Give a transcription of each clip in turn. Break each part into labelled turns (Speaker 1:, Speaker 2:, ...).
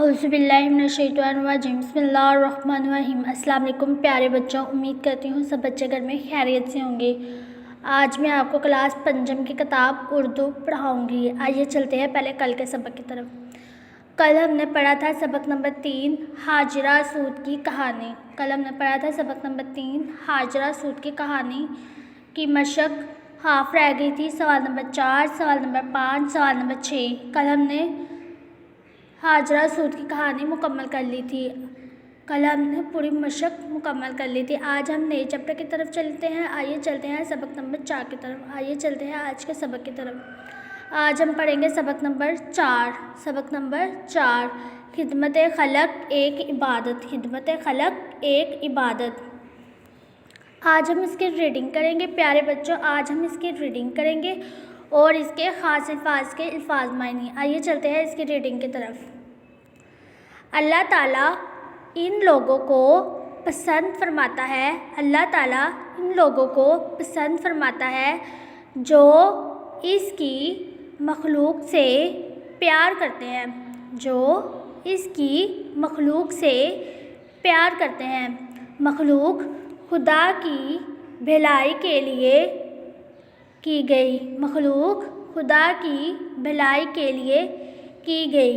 Speaker 1: اعوذ باللہ من الشیطان الرجیم بسم اللہ الرحمن الرحیم۔ السلام علیکم پیارے بچوں، امید کرتی ہوں سب بچے گھر میں خیریت سے ہوں گے۔ آج میں آپ کو کلاس پنجم کی کتاب اردو پڑھاؤں گی۔ آئیے چلتے ہیں پہلے کل کے سبق کی طرف۔ کل ہم نے پڑھا تھا سبق نمبر 3 ہاجرہ سود کی کہانی۔ ہاجرہ سود کی کہانی کی مشق ہاف رہ گئی تھی۔ سوال نمبر 4، سوال نمبر 5، سوال نمبر 6۔ کل ہم نے ہاجرہ سود کی کہانی مکمل کر لی تھی۔ کل ہم نے پوری مشق مکمل کر لی تھی۔ آج ہم نئے چیپٹر کی طرف چلتے ہیں۔ آئیے چلتے ہیں سبق نمبر 4 کی طرف۔ آئیے چلتے ہیں آج کے سبق کی طرف۔ آج ہم پڑھیں گے سبق نمبر 4۔ سبق نمبر 4، خدمت خلق ایک عبادت۔ خدمت خلق ایک عبادت۔ آج ہم اس کی ریڈنگ کریں گے پیارے بچوں۔ آج ہم اس کی ریڈنگ کریں گے اور اس کے خاص الفاظ کے الفاظ معنی۔ آئیے چلتے ہیں اس کی ریڈنگ کی طرف۔ اللہ تعالیٰ ان لوگوں کو پسند فرماتا ہے۔ اللہ تعالیٰ ان لوگوں کو پسند فرماتا ہے جو اس کی مخلوق سے پیار کرتے ہیں۔ جو اس کی مخلوق سے پیار کرتے ہیں۔ مخلوق خدا کی بھلائی کے لیے کی گئی۔ مخلوق خدا کی بھلائی کے لیے کی گئی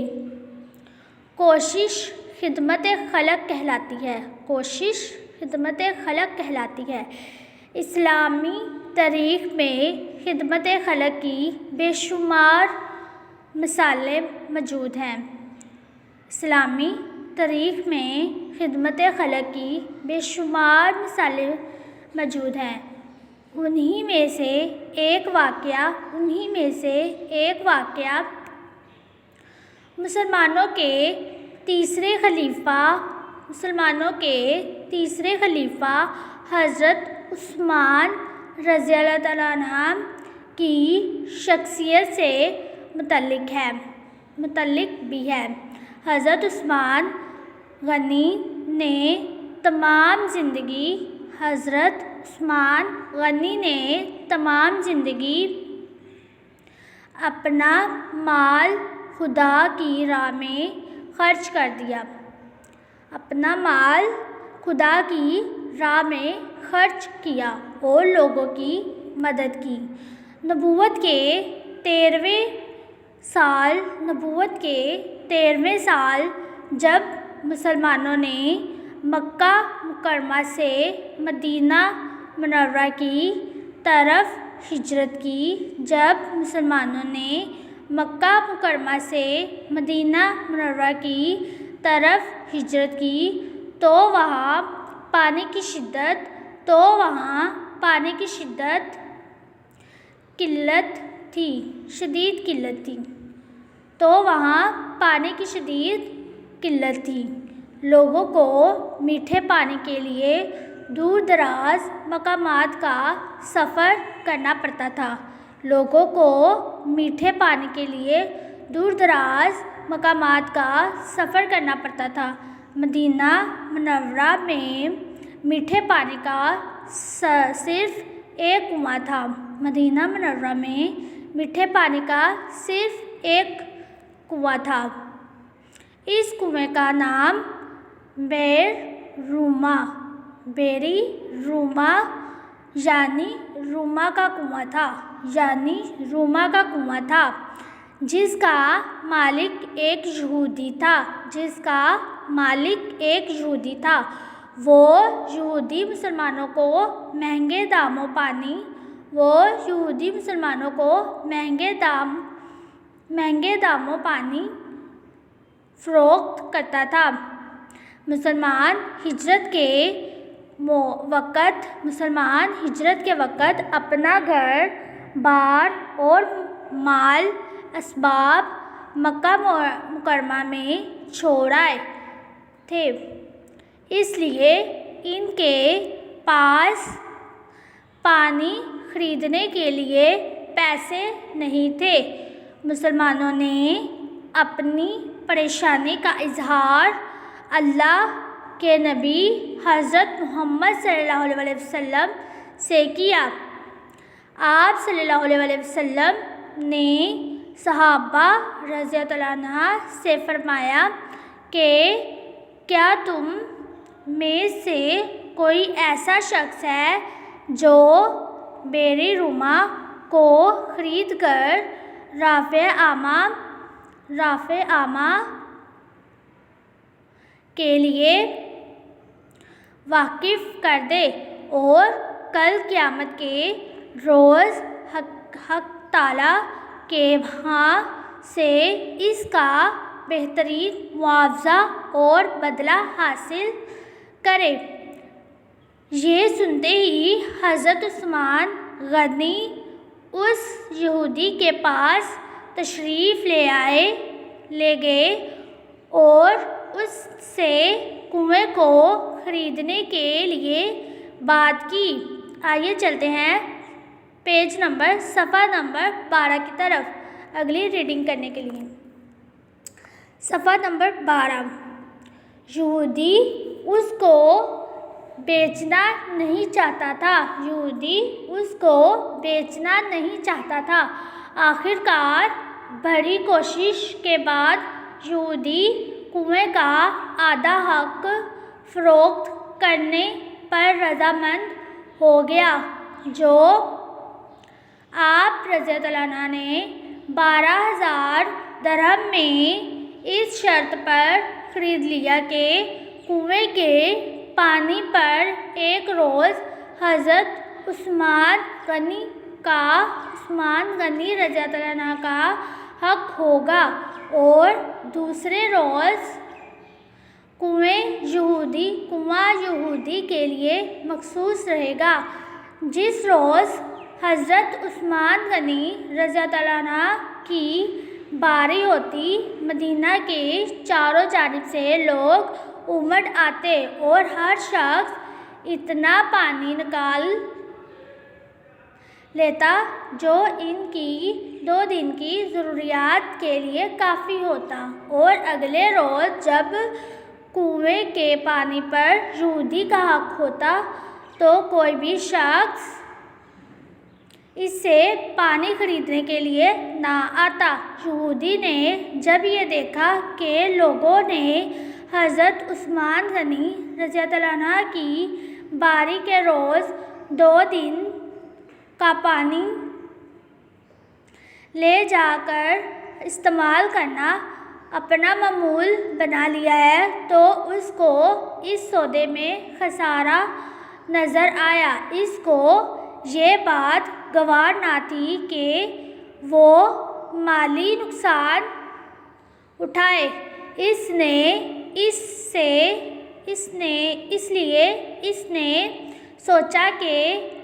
Speaker 1: کوشش خدمت خلق کہلاتی ہے۔ کوشش خدمت خلق کہلاتی ہے۔ اسلامی تاریخ میں خدمت خلق کی بے شمار مثالیں موجود ہیں۔ اسلامی تاریخ میں خدمت خلق کی بے شمار مثالیں موجود ہیں۔ انہی میں سے ایک واقعہ مسلمانوں کے تیسرے خلیفہ حضرت عثمان رضی اللہ تعالیٰ عنہ کی شخصیت سے متعلق بھی ہے۔ حضرت عثمان غنی نے تمام زندگی اپنا مال خدا کی راہ میں خرچ کر دیا۔ اپنا مال خدا کی راہ میں خرچ کیا اور لوگوں کی مدد کی۔ نبوت کے 13ویں سال جب مسلمانوں نے مکہ مکرمہ سے مدینہ منورہ کی طرف ہجرت کی تو وہاں پانی کی شدید قلت تھی۔ لوگوں کو میٹھے پانی کے لیے دور دراز مقامات کا سفر کرنا پڑتا تھا۔ مدینہ منورہ میں میٹھے پانی کا صرف ایک کنواں تھا۔ اس کنویں کا نام بئر روما یعنی روما کا کنواں تھا، جس کا مالک ایک یہودی تھا۔ وہ یہودی مسلمانوں کو مہنگے داموں پانی فروخت کرتا تھا۔ مسلمان ہجرت کے وقت اپنا گھر بار اور مال اسباب مکہ مکرمہ میں چھوڑ آئے تھے، اس لیے ان کے پاس پانی خریدنے کے لیے پیسے نہیں تھے۔ مسلمانوں نے اپنی پریشانی کا اظہار اللہ کے نبی حضرت محمد صلی اللہ علیہ وسلم سے کیا۔ آپ صلی اللہ علیہ وسلم نے صحابہ رضی اللہ عنہ سے فرمایا کہ کیا تم میں سے کوئی ایسا شخص ہے جو میری روما کو خرید کر رافع عامہ کے لیے واقف کر دے اور کل قیامت کے روز حق تعالیٰ کے ہاں سے اس کا بہترین معاوضہ اور بدلہ حاصل کرے۔ یہ سنتے ہی حضرت عثمان غنی اس یہودی کے پاس تشریف لے گئے اور اس سے کنویں کو خریدنے کے لیے بات کی۔ آئیے چلتے ہیں صفحہ نمبر 12 کی طرف اگلی ریڈنگ کرنے کے لیے۔ صفحہ نمبر 12۔ یہودی اس کو بیچنا نہیں چاہتا تھا۔ آخرکار بڑی کوشش کے بعد یہودی کنویں کا آدھا حق فروخت کرنے پر رضامند ہو گیا، جو آپ رضی اللہ عنہ نے 12,000 درہم میں اس شرط پر خرید لیا کہ کنویں کے پانی پر ایک روز حضرت عثمان غنی رضی اللہ عنہ کا حق ہوگا اور دوسرے روز کنواں یہودی کے لیے مخصوص رہے گا۔ جس روز حضرت عثمان غنی رضی اللہ عنہ کی باری ہوتی، مدینہ کے چاروں جانب سے لوگ امڑ آتے اور ہر شخص اتنا پانی نکال لیتا جو ان کی 2 دن کی ضروریات کے لیے کافی ہوتا، اور اگلے روز جب کنویں کے پانی پر یہودی کا حق ہوتا تو کوئی بھی شخص اس سے پانی خریدنے کے لیے نہ آتا۔ یہودی نے جب یہ دیکھا کہ لوگوں نے حضرت عثمان غنی رضی اللہ عنہ کی باری کے روز 2 دن کا پانی لے جا کر استعمال کرنا اپنا معمول بنا لیا ہے، تو اس کو اس سودے میں خسارہ نظر آیا۔ اس کو یہ بات گوار نہ تھی کہ وہ مالی نقصان اٹھائے، اس لیے اس نے سوچا کہ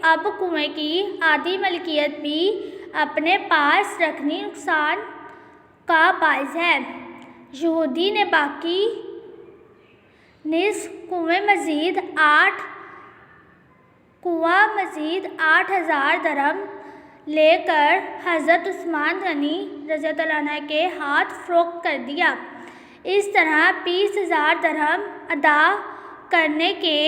Speaker 1: اب کنویں کی آدھی ملکیت بھی اپنے پاس رکھنی نقصان کا باعث ہے۔ یہودی نے باقی نصف کنواں مزید 8,000 درہم لے کر حضرت عثمان غنی رضی اللہ عنہ کے ہاتھ فروخت کر دیا۔ اس طرح 20,000 درہم ادا کرنے کے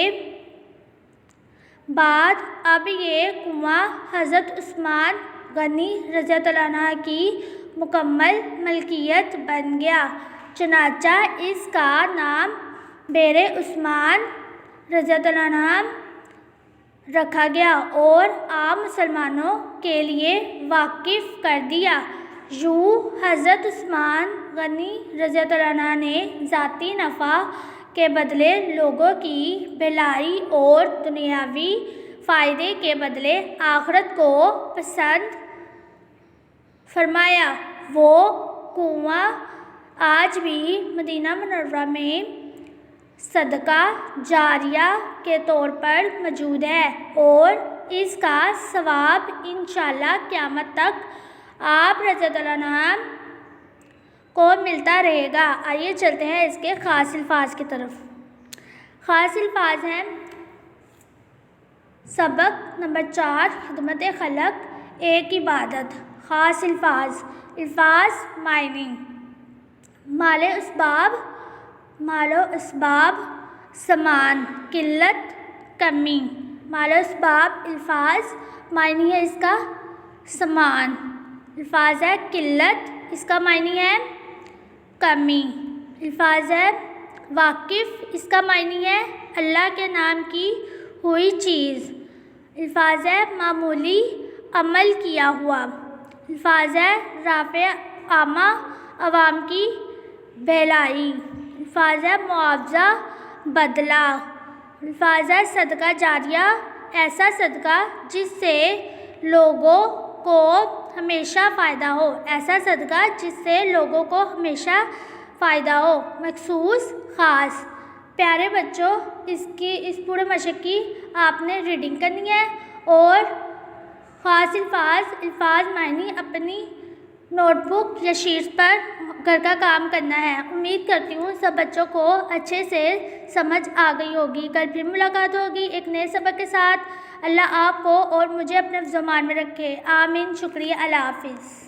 Speaker 1: بعد اب یہ کنواں حضرت عثمان غنی رضی اللہ عنہ کی مکمل ملکیت بن گیا، چنانچہ اس کا نام بئر عثمان رضی اللہ عنہ رکھا گیا اور عام مسلمانوں کے لیے واقف کر دیا۔ یوں حضرت عثمان غنی رضی اللہ عنہ نے ذاتی نفع کے بدلے لوگوں کی بھلائی اور دنیاوی فائدے کے بدلے آخرت کو پسند فرمایا۔ وہ کنواں آج بھی مدینہ منورہ میں صدقہ جاریہ کے طور پر موجود ہے اور اس کا ثواب انشاءاللہ قیامت تک آپ رضی اللہ عنہ کو ملتا رہے گا۔ آئیے چلتے ہیں اس کے خاص الفاظ کی طرف۔ خاص الفاظ ہیں: سبق نمبر 4 خدمت خلق ایک عبادت۔ خاص الفاظ معنی: مال و اسباب سامان، قلت کمی۔ مال و اسباب الفاظ معنی ہے اس کا سامان، الفاظ ہے قلت، اس کا معنی ہے کمی، الفاظ ہے واقف اس کا معنی ہے اللہ کے نام کی ہوئی چیز. الفاظ معمولی عمل کیا ہوا. الفاظ رافع عامہ عوام کی بھلائی. الفاظ معاوضہ بدلہ. الفاظ صدقہ جاریہ ایسا صدقہ جس سے لوگوں کو ہمیشہ فائدہ ہو. ایسا صدقہ جس سے لوگوں کو ہمیشہ فائدہ ہو. مخصوص خاص. پیارے بچوں اس پورے مشق کی آپ نے ریڈنگ کرنی ہے اور خاص الفاظ معنی اپنی نوٹ بک یا شیٹس پر گھر کا کام کرنا ہے. امید کرتی ہوں سب بچوں کو اچھے سے سمجھ آ گئی ہوگی. کل پھر ملاقات ہوگی ایک نئے سبق کے ساتھ. اللہ آپ کو اور مجھے اپنے زمان میں رکھے. آمین. شکریہ. اللہ حافظ.